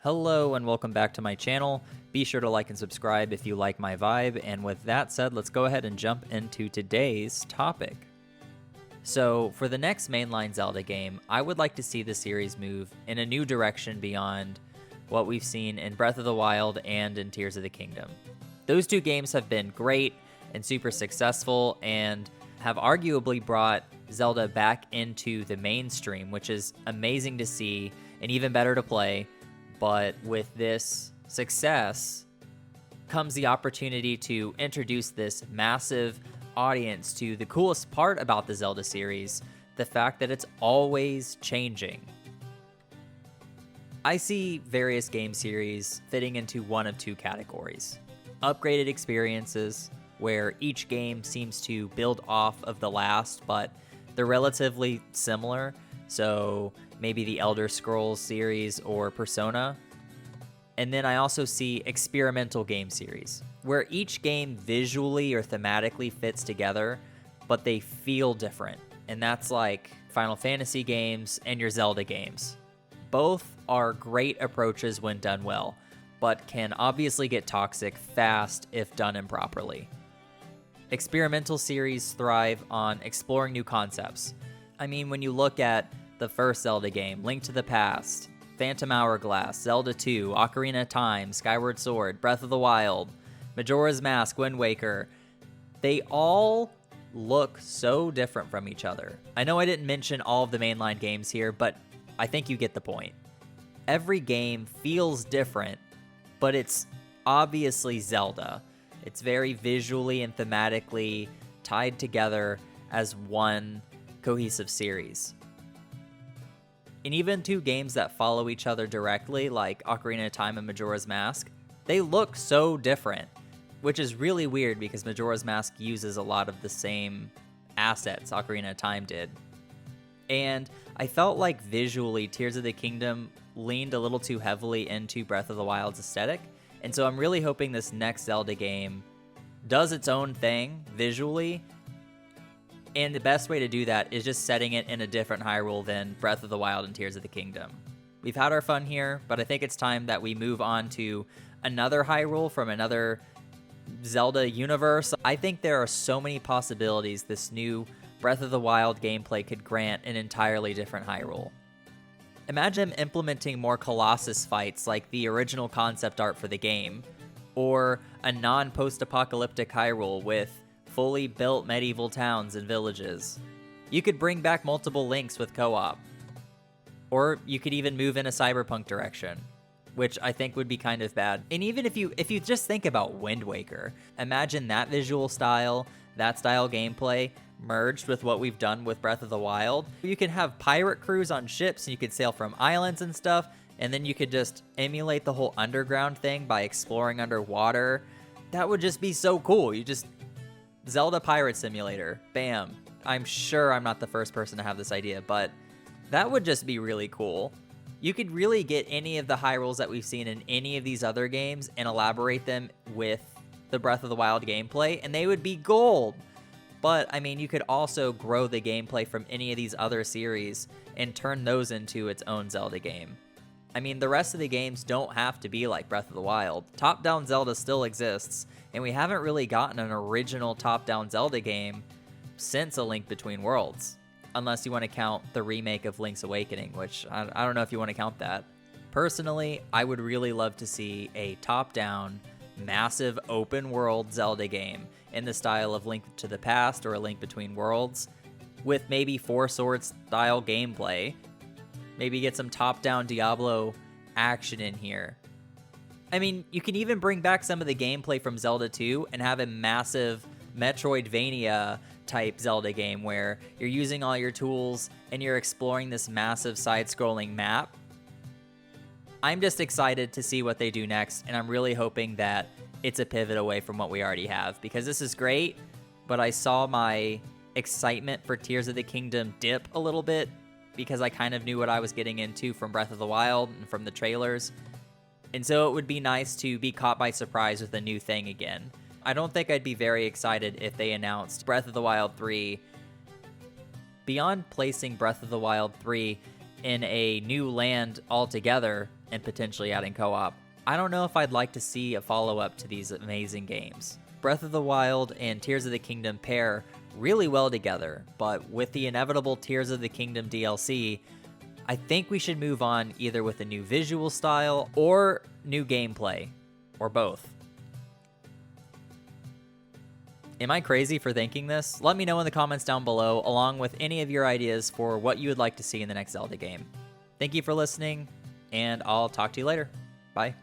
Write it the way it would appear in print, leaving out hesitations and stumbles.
Hello and welcome back to my channel. Be sure to like and subscribe if you like my vibe, and with that said, let's go ahead and jump into today's topic. So, for the next mainline Zelda game, I would like to see the series move in a new direction beyond what we've seen in Breath of the Wild and in Tears of the Kingdom. Those two games have been great and super successful and have arguably brought Zelda back into the mainstream, which is amazing to see and even better to play. But with this success comes the opportunity to introduce this massive audience to the coolest part about the Zelda series, the fact that it's always changing. I see various game series fitting into one of two categories. Upgraded experiences, where each game seems to build off of the last, but they're relatively similar. So maybe the Elder Scrolls series or Persona. And then I also see experimental game series, where each game visually or thematically fits together, but they feel different. And that's like Final Fantasy games and your Zelda games. Both are great approaches when done well, but can obviously get toxic fast if done improperly. Experimental series thrive on exploring new concepts. I mean, when you look at the first Zelda game, Link to the Past, Phantom Hourglass, Zelda 2, Ocarina of Time, Skyward Sword, Breath of the Wild, Majora's Mask, Wind Waker, they all look so different from each other. I know I didn't mention all of the mainline games here, but I think you get the point. Every game feels different, but it's obviously Zelda. It's very visually and thematically tied together as one cohesive series. And even two games that follow each other directly, like Ocarina of Time and Majora's Mask, they look so different, which is really weird because Majora's Mask uses a lot of the same assets Ocarina of Time did. And I felt like visually Tears of the Kingdom leaned a little too heavily into Breath of the Wild's aesthetic. And so I'm really hoping this next Zelda game does its own thing visually. And the best way to do that is just setting it in a different Hyrule than Breath of the Wild and Tears of the Kingdom. We've had our fun here, but I think it's time that we move on to another Hyrule from another Zelda universe. I think there are so many possibilities this new Breath of the Wild gameplay could grant an entirely different Hyrule. Imagine implementing more Colossus fights like the original concept art for the game, or a non-post-apocalyptic Hyrule with fully built medieval towns and villages. You could bring back multiple links with co-op. Or you could even move in a cyberpunk direction, which I think would be kind of bad. And even if you just think about Wind Waker, imagine that visual style, that style gameplay, merged with what we've done with Breath of the Wild. You can have pirate crews on ships and you could sail from islands and stuff, and then you could just emulate the whole underground thing by exploring underwater. That would just be so cool. You just Zelda Pirate Simulator. Bam. I'm sure I'm not the first person to have this idea, but that would just be really cool. You could really get any of the Hyrules that we've seen in any of these other games and elaborate them with the Breath of the Wild gameplay, and they would be gold. But, I mean, you could also grow the gameplay from any of these other series and turn those into its own Zelda game. I mean, the rest of the games don't have to be like Breath of the Wild. Top-down Zelda still exists, and we haven't really gotten an original top-down Zelda game since A Link Between Worlds. Unless you want to count the remake of Link's Awakening, which I don't know if you want to count that. Personally, I would really love to see a top-down, massive open-world Zelda game in the style of Link to the Past or A Link Between Worlds, with maybe Four Swords style gameplay. Maybe get some top-down Diablo action in here. I mean, you can even bring back some of the gameplay from Zelda 2 and have a massive Metroidvania type Zelda game where you're using all your tools and you're exploring this massive side-scrolling map. I'm just excited to see what they do next, and I'm really hoping that it's a pivot away from what we already have, because this is great, but I saw my excitement for Tears of the Kingdom dip a little bit because I kind of knew what I was getting into from Breath of the Wild and from the trailers. And so it would be nice to be caught by surprise with a new thing again. I don't think I'd be very excited if they announced Breath of the Wild 3. Beyond placing Breath of the Wild 3 in a new land altogether, and potentially adding co-op, I don't know if I'd like to see a follow-up to these amazing games. Breath of the Wild and Tears of the Kingdom pair really well together, but with the inevitable Tears of the Kingdom DLC, I think we should move on either with a new visual style or new gameplay, or both. Am I crazy for thinking this? Let me know in the comments down below, along with any of your ideas for what you would like to see in the next Zelda game. Thank you for listening, and I'll talk to you later. Bye.